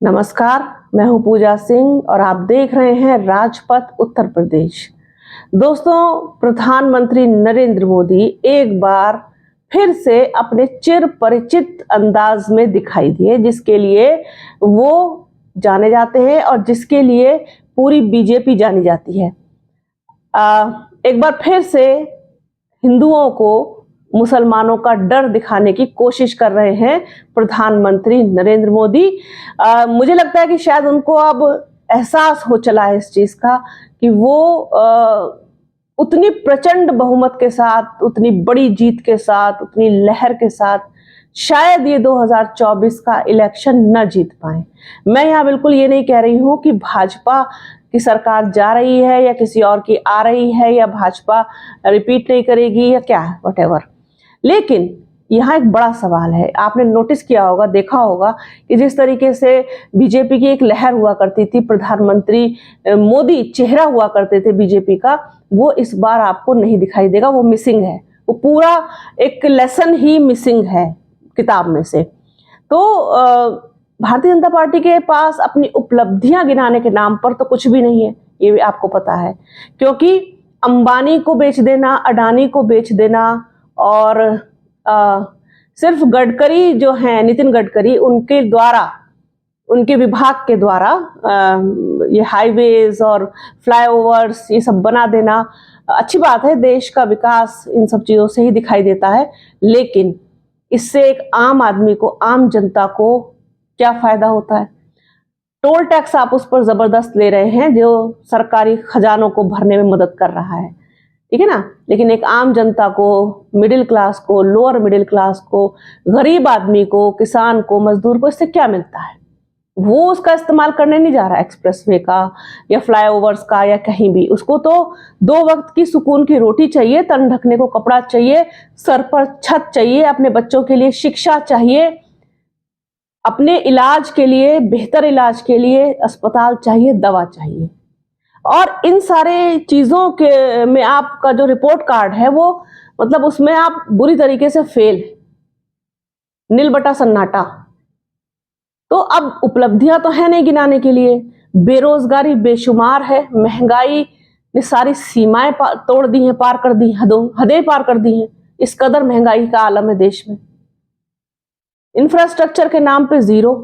नमस्कार, मैं हूं पूजा सिंह और आप देख रहे हैं राजपथ उत्तर प्रदेश। दोस्तों, प्रधानमंत्री नरेंद्र मोदी एक बार फिर से अपने चिर परिचित अंदाज में दिखाई दिए, जिसके लिए वो जाने जाते हैं और जिसके लिए पूरी बीजेपी जानी जाती है। एक बार फिर से हिंदुओं को मुसलमानों का डर दिखाने की कोशिश कर रहे हैं प्रधानमंत्री नरेंद्र मोदी। मुझे लगता है कि शायद उनको अब एहसास हो चला है इस चीज का कि वो उतनी प्रचंड बहुमत के साथ, उतनी बड़ी जीत के साथ, उतनी लहर के साथ शायद ये 2024 का इलेक्शन न जीत पाए। मैं यहाँ बिल्कुल ये नहीं कह रही हूँ कि भाजपा की सरकार जा रही है या किसी और की आ रही है या भाजपा रिपीट नहीं करेगी या क्या, व्हाटएवर। लेकिन यहाँ एक बड़ा सवाल है। आपने नोटिस किया होगा, देखा होगा कि जिस तरीके से बीजेपी की एक लहर हुआ करती थी, प्रधानमंत्री मोदी चेहरा हुआ करते थे बीजेपी का, वो इस बार आपको नहीं दिखाई देगा। वो मिसिंग है, वो पूरा एक लेसन ही मिसिंग है किताब में से। तो भारतीय जनता पार्टी के पास अपनी उपलब्धियां गिनाने के नाम पर तो कुछ भी नहीं है, ये भी आपको पता है। क्योंकि अंबानी को बेच देना, अडानी को बेच देना और सिर्फ गडकरी जो हैं, नितिन गडकरी, उनके द्वारा, उनके विभाग के द्वारा ये हाईवेज और फ्लाईओवर्स ये सब बना देना अच्छी बात है। देश का विकास इन सब चीजों से ही दिखाई देता है। लेकिन इससे एक आम आदमी को, आम जनता को क्या फायदा होता है? टोल टैक्स आप उस पर जबरदस्त ले रहे हैं जो सरकारी खजानों को भरने में मदद कर रहा है, ठीक है ना। लेकिन एक आम जनता को, मिडिल क्लास को, लोअर मिडिल क्लास को, गरीब आदमी को, किसान को, मजदूर को इससे क्या मिलता है? वो उसका इस्तेमाल करने नहीं जा रहा एक्सप्रेसवे का या फ्लाईओवर्स का या कहीं भी। उसको तो 2 वक्त की सुकून की रोटी चाहिए, तन ढकने को कपड़ा चाहिए, सर पर छत चाहिए, अपने बच्चों के लिए शिक्षा चाहिए, अपने इलाज के लिए, बेहतर इलाज के लिए अस्पताल चाहिए, दवा चाहिए। और इन सारे चीजों के में आपका जो रिपोर्ट कार्ड है वो, मतलब उसमें आप बुरी तरीके से फेल, नील बटा सन्नाटा। तो अब उपलब्धियां तो है नहीं गिनाने के लिए। बेरोजगारी बेशुमार है, महंगाई ने सारी सीमाएं तोड़ दी हैं, पार कर दी, हदें पार कर दी हैं। इस कदर महंगाई का आलम है देश में। इंफ्रास्ट्रक्चर के नाम पे जीरो।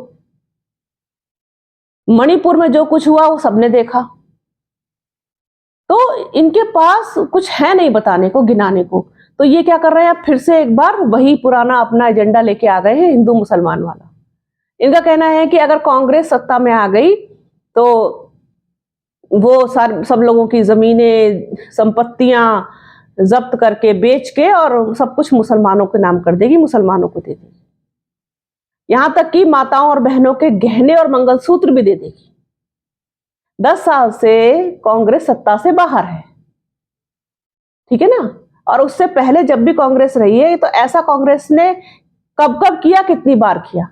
मणिपुर में जो कुछ हुआ वो सबने देखा। तो इनके पास कुछ है नहीं बताने को, गिनाने को। तो ये क्या कर रहे हैं, अब फिर से एक बार वही पुराना अपना एजेंडा लेके आ गए हैं, हिंदू मुसलमान वाला। इनका कहना है कि अगर कांग्रेस सत्ता में आ गई तो वो सब लोगों की जमीनें, संपत्तियां जब्त करके, बेच के, और सब कुछ मुसलमानों के नाम कर देगी, मुसलमानों को दे देगी। यहां तक कि माताओं और बहनों के गहने और मंगलसूत्र भी दे देगी। 10 साल से कांग्रेस सत्ता से बाहर है, ठीक है ना। और उससे पहले जब भी कांग्रेस रही है तो ऐसा कांग्रेस ने कब कब किया, कितनी बार किया,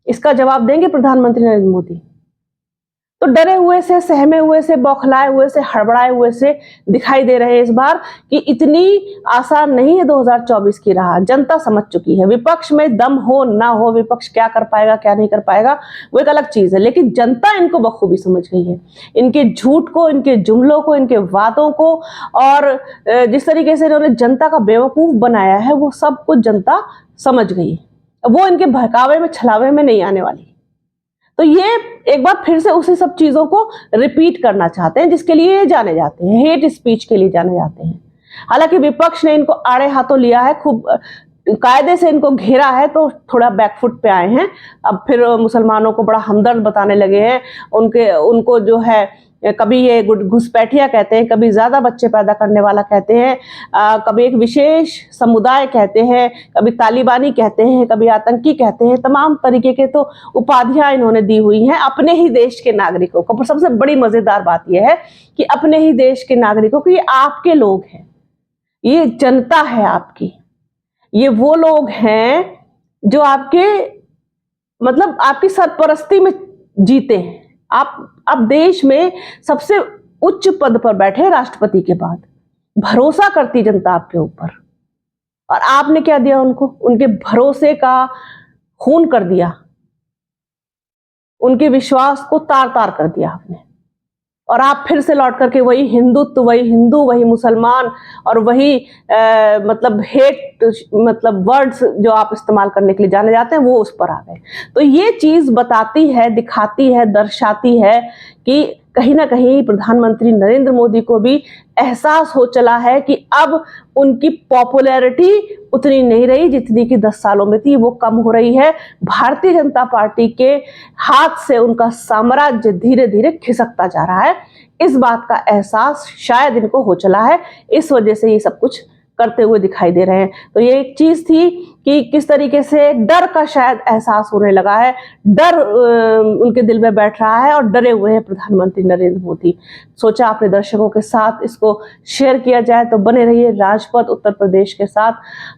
इसका जवाब देंगे प्रधानमंत्री नरेंद्र मोदी। तो डरे हुए से, सहमे हुए से, बौखलाए हुए से, हड़बड़ाए हुए से दिखाई दे रहे हैं इस बार कि इतनी आसान नहीं है 2024 की राह। जनता समझ चुकी है। विपक्ष में दम हो ना हो, विपक्ष क्या कर पाएगा क्या नहीं कर पाएगा वो एक अलग चीज है, लेकिन जनता इनको बखूबी समझ गई है। इनके झूठ को, इनके जुमलों को, इनके वादों को, और जिस तरीके से इन्होंने जनता का बेवकूफ बनाया है, वो सब कुछ जनता समझ गई है। वो इनके बहकावे में, छलावे में नहीं आने वाली। तो ये एक बार फिर से उसी सब चीजों को रिपीट करना चाहते हैं जिसके लिए जाने जाते हैं, हेट स्पीच के लिए जाने जाते हैं। हालांकि विपक्ष ने इनको आड़े हाथों लिया है, खूब कायदे से इनको घेरा है, तो थोड़ा बैकफुट पे आए हैं। अब फिर मुसलमानों को बड़ा हमदर्द बताने लगे हैं। उनको जो है, कभी ये घुसपैठिया कहते हैं, कभी ज्यादा बच्चे पैदा करने वाला कहते हैं, कभी एक विशेष समुदाय कहते हैं, कभी तालिबानी कहते हैं, कभी आतंकी कहते हैं। तमाम तरीके के तो उपाधियां इन्होंने दी हुई हैं अपने ही देश के नागरिकों को। पर सबसे बड़ी मजेदार बात यह है कि अपने ही देश के नागरिकों को, ये आपके लोग हैं, ये जनता है आपकी। ये वो लोग हैं जो आपके, मतलब आपकी सरपरस्ती में जीते हैं। आप देश में सबसे उच्च पद पर बैठे, राष्ट्रपति के बाद। भरोसा करती जनता आपके ऊपर, और आपने क्या दिया उनको? उनके भरोसे का खून कर दिया। उनके विश्वास को तार तार कर दिया आपने, और आप फिर से लौट करके वही हिंदुत्व, वही हिंदू, वही मुसलमान और वही मतलब हेट मतलब वर्ड्स जो आप इस्तेमाल करने के लिए जाने जाते हैं, वो उस पर आ गए। तो ये चीज बताती है, दिखाती है, दर्शाती है कि कहीं ना कहीं प्रधानमंत्री नरेंद्र मोदी को भी एहसास हो चला है कि अब उनकी पॉपुलैरिटी उतनी नहीं रही जितनी कि 10 सालों में थी, वो कम हो रही है। भारतीय जनता पार्टी के हाथ से उनका साम्राज्य धीरे धीरे खिसकता जा रहा है। इस बात का एहसास शायद इनको हो चला है, इस वजह से ये सब कुछ करते हुए दिखाई दे रहे हैं। तो ये एक चीज थी कि किस तरीके से डर का शायद एहसास होने लगा है, डर उनके दिल में बैठ रहा है और डरे हुए हैं प्रधानमंत्री नरेंद्र मोदी। सोचा अपने दर्शकों के साथ इसको शेयर किया जाए, तो बने रहिए राजपथ उत्तर प्रदेश के साथ।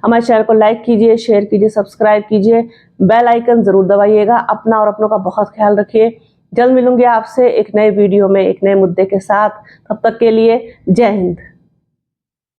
हमारे चैनल को लाइक कीजिए, शेयर कीजिए, सब्सक्राइब कीजिए, बेल आइकन जरूर दबाइएगा। अपना और अपनों का बहुत ख्याल रखिए। जल्द मिलूंगी आपसे एक नए वीडियो में एक नए मुद्दे के साथ। तब तक के लिए जय हिंद।